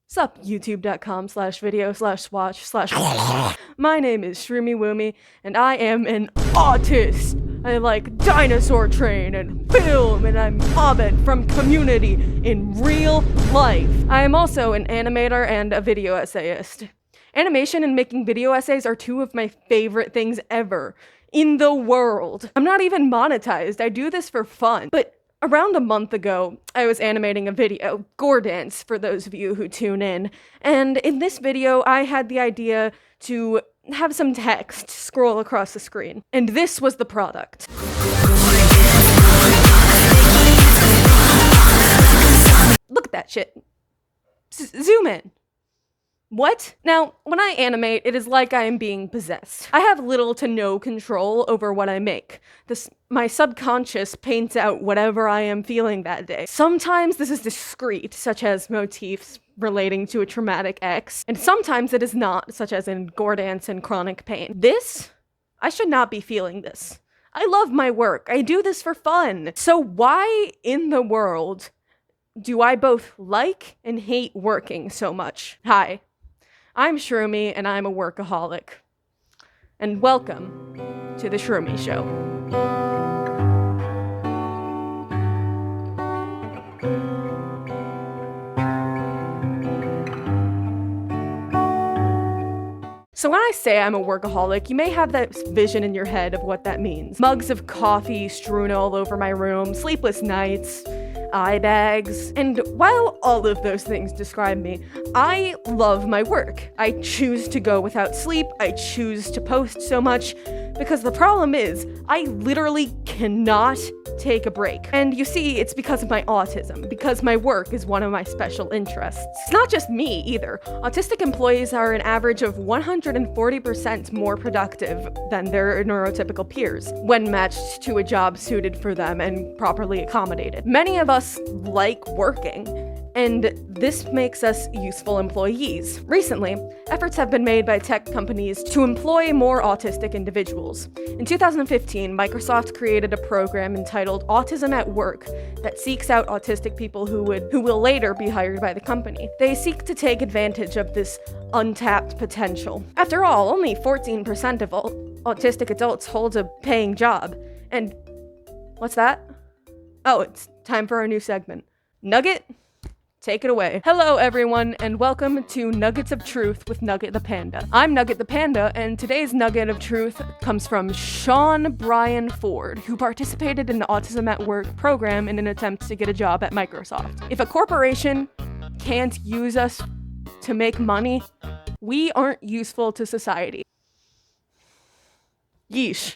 Sup, youtube.com/video/watch/ My name is Shroomi Woomy, and I am an autist. I like Dinosaur Train and film, and I'm Abed from Community in real life. I am also an animator and a video essayist. Animation and making video essays are two of my favorite things ever in the world. I'm not even monetized. I do this for fun. But around a month ago, I was animating a video, Gore Dance for those of you who tune in, and in this video, I had the idea to have some text scroll across the screen, and this was the product. Look at that shit. Zoom in. What? Now, when I animate, it is like I am being possessed. I have little to no control over what I make. My subconscious paints out whatever I am feeling that day. Sometimes this is discrete, such as motifs relating to a traumatic ex, and sometimes it is not, such as in Gore Dance and chronic pain. I should not be feeling this. I love my work. I do this for fun. So why in the world do I both like and hate working so much? Hi. I'm Shroomi, and I'm a workaholic. And welcome to the Shroomi Show. So when I say I'm a workaholic, you may have that vision in your head of what that means. Mugs of coffee strewn all over my room, sleepless nights, eye bags, and while all of those things describe me, I love my work. I choose to go without sleep, I choose to post so much, because the problem is, I literally cannot take a break. And you see, it's because of my autism, because my work is one of my special interests. It's not just me, either. Autistic employees are an average of 140% more productive than their neurotypical peers, when matched to a job suited for them and properly accommodated. Many of us like working, and this makes us useful employees. Recently, efforts have been made by tech companies to employ more autistic individuals. In 2015, Microsoft created a program entitled Autism at Work that seeks out autistic people who will later be hired by the company. They seek to take advantage of this untapped potential. After all, only 14% of autistic adults hold a paying job. And what's that? Oh, it's time for our new segment. Nugget? Take it away. Hello everyone, and welcome to Nuggets of Truth with Nugget the Panda. I'm Nugget the Panda, and today's Nugget of Truth comes from Sean Brian Ford, who participated in the Autism at Work program in an attempt to get a job at Microsoft. If a corporation can't use us to make money, we aren't useful to society. Yeesh.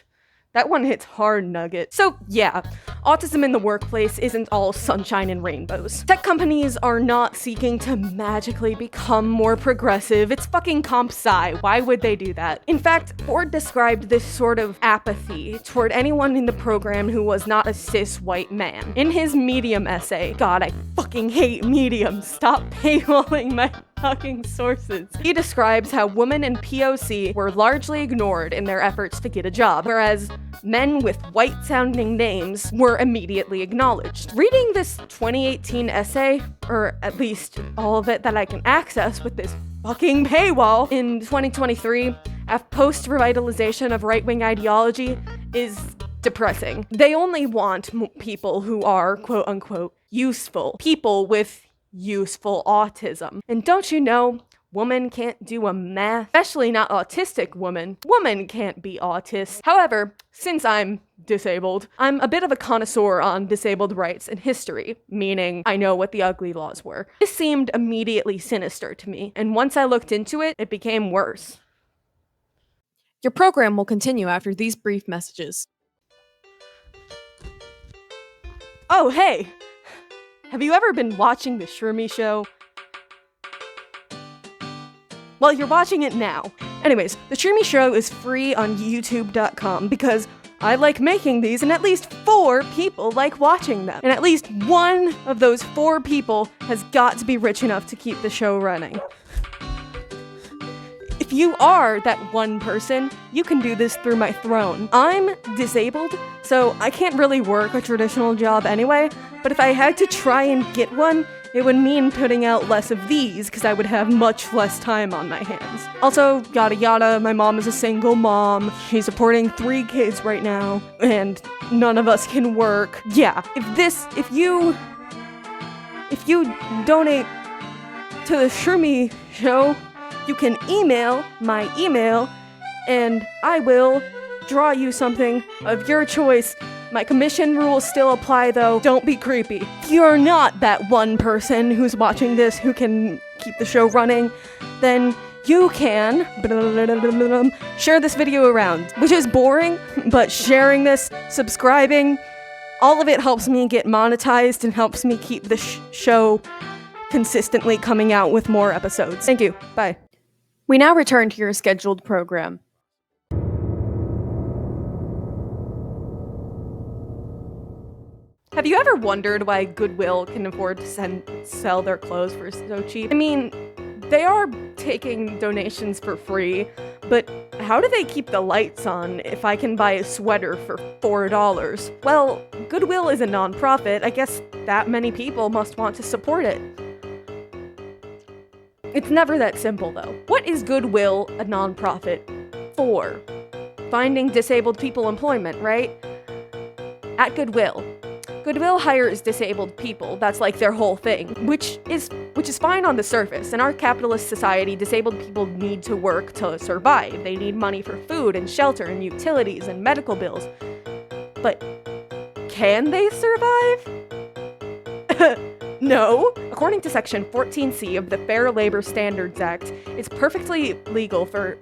That one hits hard, Nugget. So yeah, autism in the workplace isn't all sunshine and rainbows. Tech companies are not seeking to magically become more progressive. It's fucking comp sci. Why would they do that? In fact, Ford described this sort of apathy toward anyone in the program who was not a cis white man. In his Medium essay, God, I fucking hate Medium. Stop paywalling my fucking sources. He describes how women in POC were largely ignored in their efforts to get a job, whereas men with white-sounding names were immediately acknowledged. Reading this 2018 essay, or at least all of it that I can access with this fucking paywall in 2023, after post-revitalization of right-wing ideology, is depressing. They only want people who are, quote-unquote, useful. People with useful autism. And don't you know, woman can't do a math, especially not autistic woman. Woman can't be autist. However, since I'm disabled, I'm a bit of a connoisseur on disabled rights and history, meaning I know what the ugly laws were. This seemed immediately sinister to me, and once I looked into it, it became worse. Your program will continue after these brief messages. Oh, hey! Have you ever been watching the Shroomi Show? Well, you're watching it now. Anyways, the Shroomi Show is free on youtube.com because I like making these and at least 4 people like watching them. And at least one of those 4 people has got to be rich enough to keep the show running. If you are that one person, you can do this through my throne. I'm disabled, so I can't really work a traditional job anyway, but if I had to try and get one, It would mean putting out less of these because I would have much less time on my hands. Also, yada yada, my mom is a single mom. She's supporting 3 kids right now, and none of us can work. Yeah, if you donate to the Shroomi Show, you can email my email, and I will draw you something of your choice. My commission rules still apply, though. Don't be creepy. If you're not that one person who's watching this who can keep the show running, then you can share this video around, which is boring, but sharing this, subscribing, all of it helps me get monetized and helps me keep the show consistently coming out with more episodes. Thank you. Bye. We now return to your scheduled program. Have you ever wondered why Goodwill can afford to sell their clothes for so cheap? I mean, they are taking donations for free, but how do they keep the lights on if I can buy a sweater for $4? Well, Goodwill is a non-profit. I guess that many people must want to support it. It's never that simple, though. What is Goodwill a non-profit for? Finding disabled people employment, right? At Goodwill hires disabled people. That's like their whole thing, which is fine on the surface. In our capitalist society, disabled people need to work to survive. They need money for food and shelter and utilities and medical bills. But can they survive? No. According to Section 14C of the Fair Labor Standards Act, it's perfectly legal for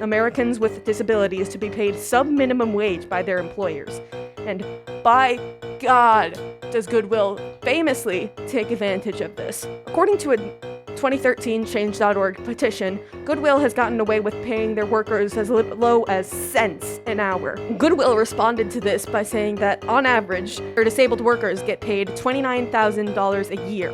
Americans with disabilities to be paid sub-minimum wage by their employers. And by God, does Goodwill famously take advantage of this. According to a 2013 Change.org petition, Goodwill has gotten away with paying their workers as low as cents an hour. Goodwill responded to this by saying that, on average, their disabled workers get paid $29,000 a year,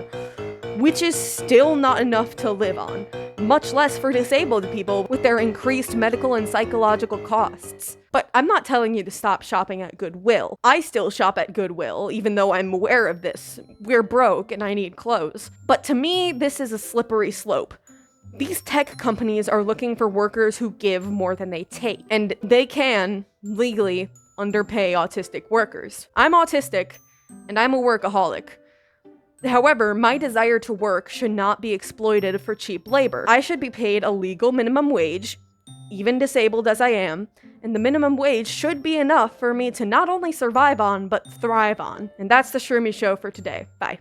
which is still not enough to live on, much less for disabled people with their increased medical and psychological costs. But I'm not telling you to stop shopping at Goodwill. I still shop at Goodwill, even though I'm aware of this. We're broke and I need clothes. But to me, this is a slippery slope. These tech companies are looking for workers who give more than they take, and they can, legally, underpay autistic workers. I'm autistic, and I'm a workaholic. However, my desire to work should not be exploited for cheap labor. I should be paid a legal minimum wage, even disabled as I am, and the minimum wage should be enough for me to not only survive on, but thrive on. And that's the Shroomi Show for today. Bye.